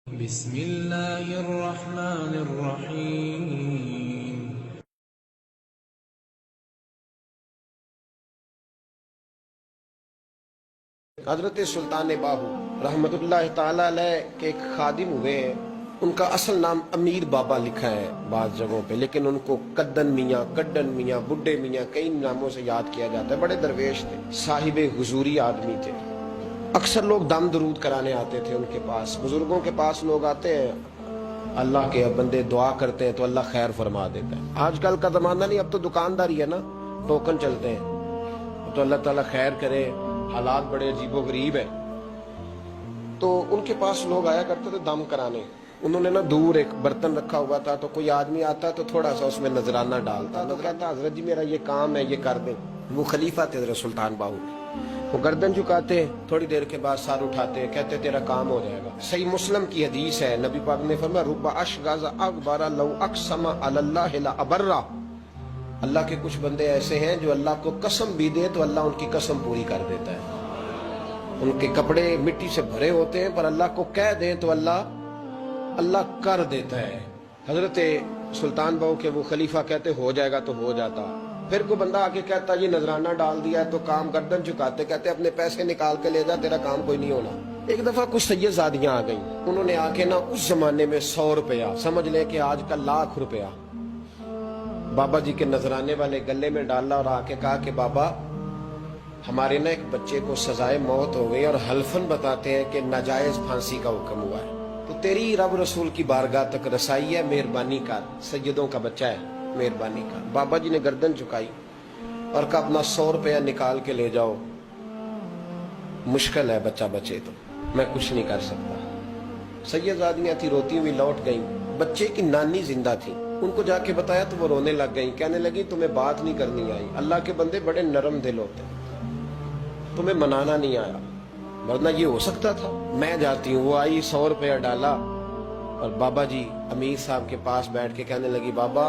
بسم اللہ الرحمن الرحیم۔ حضرت سلطان باہو رحمت اللہ تعالی علیہ کے ایک خادم ہوئے ہیں، ان کا اصل نام امیر بابا لکھا ہے بعض جگہوں پہ، لیکن ان کو کدن میاں، گڈن میاں، بڈھے میاں کئی ناموں سے یاد کیا جاتا ہے۔ بڑے درویش تھے، صاحب حضوری آدمی تھے۔ اکثر لوگ دم درود کرانے آتے تھے ان کے پاس۔ بزرگوں کے پاس لوگ آتے ہیں، اللہ کے بندے دعا کرتے ہیں تو اللہ خیر فرما دیتا ہے۔ آج کل کا زمانہ نہیں، اب تو دکانداری ہے نا، ٹوکن چلتے ہیں تو اللہ تعالیٰ خیر کرے۔ حالات بڑے عجیب و غریب ہیں، تو ان کے پاس لوگ آیا کرتے تھے دم کرانے۔ انہوں نے نا دور ایک برتن رکھا ہوا تھا، تو کوئی آدمی آتا تو تھوڑا سا اس میں نذرانہ ڈالتا، کہتا حضرت جی میرا یہ کام ہے، یہ کر دیں۔ وہ خلیفہ تھے حضرت سلطان باہو، وہ گردن جھکاتے، تھوڑی دیر کے بعد سر اٹھاتے، کہتے تیرا کام ہو جائے گا۔ صحیح مسلم کی حدیث ہے، نبی پاک نے فرمایا رب اشغاز اغبر لو اقسم علی اللہ لابرہ۔ اللہ کے کچھ بندے ایسے ہیں جو اللہ کو قسم بھی دے تو اللہ ان کی قسم پوری کر دیتا ہے۔ ان کے کپڑے مٹی سے بھرے ہوتے ہیں، پر اللہ کو کہہ دیں تو اللہ کر دیتا ہے۔ حضرت سلطان باہو کے وہ خلیفہ کہتے ہو جائے گا تو ہو جاتا۔ پھر کوئی بندہ آ کے کہتا یہ نذرانہ ڈال دیا ہے تو کام، گردن جھکاتے کہتے اپنے پیسے نکال کے لے جا، تیرا کام کوئی نہیں ہونا۔ ایک دفعہ کچھ سید زادیاں آ گئیں، انہوں نے آ کے نا اس زمانے میں 100 روپیہ، سمجھ لیں کہ آج کا 1,00,000 روپیہ بابا جی کے نذرانے والے گلے میں ڈالا اور آ کے کہا کہ بابا ہمارے نا ایک بچے کو سزائے موت ہو گئی اور حلفاً بتاتے ہیں کہ ناجائز پھانسی کا حکم ہوا ہے، تو تیری رب رسول کی بارگاہ تک رسائی ہے، مہربانی کر، سیدوں کا بچہ ہے، مہربانی کر۔ بابا جی نے گردن جھکائی اور کہا اپنا 100 روپیہ نکال کے لے جاؤ، مشکل ہے بچہ بچے تو میں کچھ نہیں کر سکتا۔ سید زادیاں تھی، روتی ہوئی لوٹ گئیں۔ بچے کی نانی زندہ تھی، ان کو جا کے بتایا تو وہ رونے لگ گئیں، کہنے لگی تمہیں بات نہیں کرنی آئی، اللہ کے بندے بڑے نرم دل ہوتے ہیں، تمہیں منانا نہیں آیا، ورنہ یہ ہو سکتا تھا۔ میں جاتی ہوں۔ وہ آئی، 100 روپیہ ڈالا اور بابا جی امیر صاحب کے پاس بیٹھ کے کہنے لگی بابا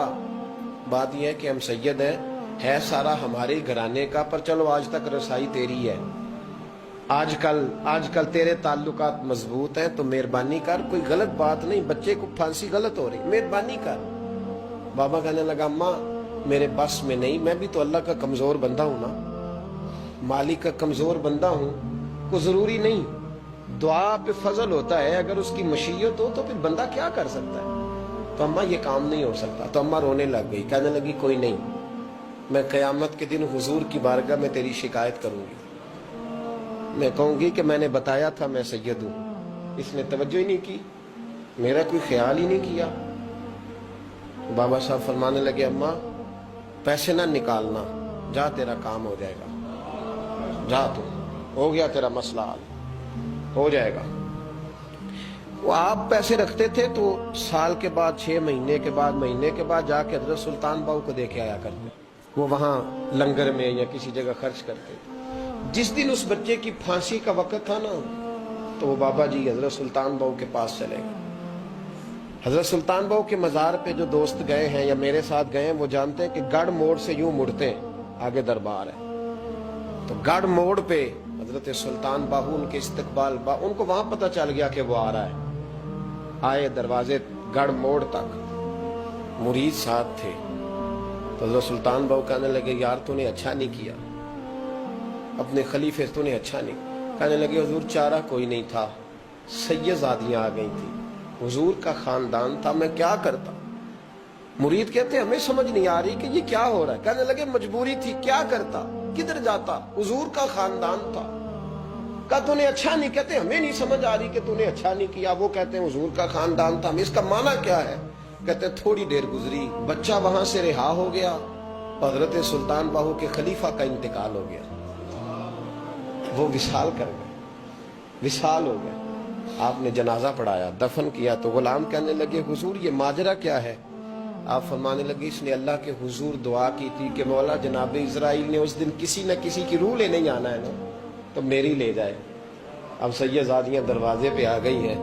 بات یہ ہے کہ ہم سید ہیں، ہے سارا ہمارے گھرانے کا، پر چلو آج تک رسائی تیری ہے، آج کل تیرے تعلقات مضبوط ہیں تو مہربانی کر، کوئی غلط بات نہیں، بچے کو پھانسی غلط ہو رہی، مہربانی کر۔ بابا کہنے لگا اماں میرے بس میں نہیں، میں بھی تو اللہ کا کمزور بندہ ہوں نا، مالک کا کمزور بندہ ہوں، کو ضروری نہیں، دعا پہ فضل ہوتا ہے، اگر اس کی مشیت ہو تو پھر بندہ کیا کر سکتا ہے۔ تو اماں یہ کام نہیں ہو سکتا۔ تو اماں رونے لگ گئی، کہنے لگی کوئی نہیں، میں قیامت کے دن حضور کی بارگاہ میں تیری شکایت کروں گی، میں کہوں گی کہ میں نے بتایا تھا میں سید ہوں، اس نے توجہ ہی نہیں کی، میرا کوئی خیال ہی نہیں کیا۔ بابا صاحب فرمانے لگے اماں پیسے نہ نکالنا، جا تیرا کام ہو جائے گا، جا تو ہو گیا تیرا مسئلہ حل، ہو جائے گا۔ وہ آپ پیسے رکھتے تھے تو سال کے بعد، 6 مہینے کے بعد، مہینے کے بعد جا کے حضرت سلطان باہو کو دے کے آیا کرتے، وہ وہاں لنگر میں یا کسی جگہ خرچ کرتے تھے۔ جس دن اس بچے کی پھانسی کا وقت تھا نا، تو وہ بابا جی حضرت سلطان باہو کے پاس چلے گئے۔ حضرت سلطان باہو کے مزار پہ جو دوست گئے ہیں یا میرے ساتھ گئے ہیں وہ جانتے ہیں کہ گڑھ موڑ سے یوں مڑتے ہیں، آگے دربار ہے، تو گڑھ موڑ پہ حضرت سلطان باہو ان کے استقبال، ان کو وہاں پتہ چل گیا کہ وہ آ رہا ہے۔ آئے دروازے گڑھ موڑ تک، مرید ساتھ تھے، تو حضرت سلطان باہو کہنے لگے یار تو نے اچھا نہیں کیا، اپنے خلیفے تو نے اچھا نہیں۔ کہنے لگے حضور چارہ کوئی نہیں تھا، سید زادیاں آ گئی تھی، حضور کا خاندان تھا، میں کیا کرتا۔ مرید کہتے ہمیں سمجھ نہیں آ رہی کہ یہ کیا ہو رہا ہے۔ کہنے لگے مجبوری تھی، کیا کرتا، کدھر جاتا، حضور کا خاندان تھا۔ کہا تو نے اچھا نہیں، کہتے ہمیں نہیں سمجھ آ رہی کہ تو نے اچھا نہیں کیا، وہ کہتے ہیں حضور کا خاندان تھا، اس کا معنی کیا ہے؟ کہتے تھوڑی دیر گزری، بچہ وہاں سے رہا ہو گیا، حضرت سلطان باہو کے خلیفہ کا انتقال ہو گیا، وہ وصال کر گئے، وصال ہو گئے۔ آپ نے جنازہ پڑھایا، دفن کیا، تو غلام کہنے لگے حضور یہ ماجرا کیا ہے؟ آپ فرمانے لگے اس نے اللہ کے حضور دعا کی تھی کہ مولا جناب اسرائیل نے اس دن کسی نہ کسی کی روح لینے جانا ہے نا، تو میری لے جائے۔ اب سید زادیاں دروازے پہ آ گئی ہیں،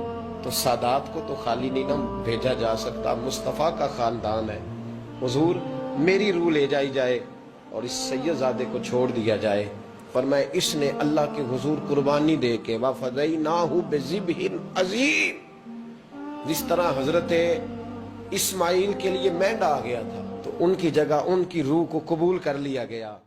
تو سادات کو تو خالی نہیں نہ بھیجا جا سکتا، مصطفیٰ کا خاندان ہے، حضور میری روح لے جائی جائے اور اس سید زادے کو چھوڑ دیا جائے۔ فرمائے اس نے اللہ کے حضور قربانی دے کے وَفَدَيْنَاهُ بِذِبْحٍ عَظِيمٍ، جس طرح حضرت اسماعیل کے لیے مینڈا آ گیا تھا تو ان کی جگہ ان کی روح کو قبول کر لیا گیا.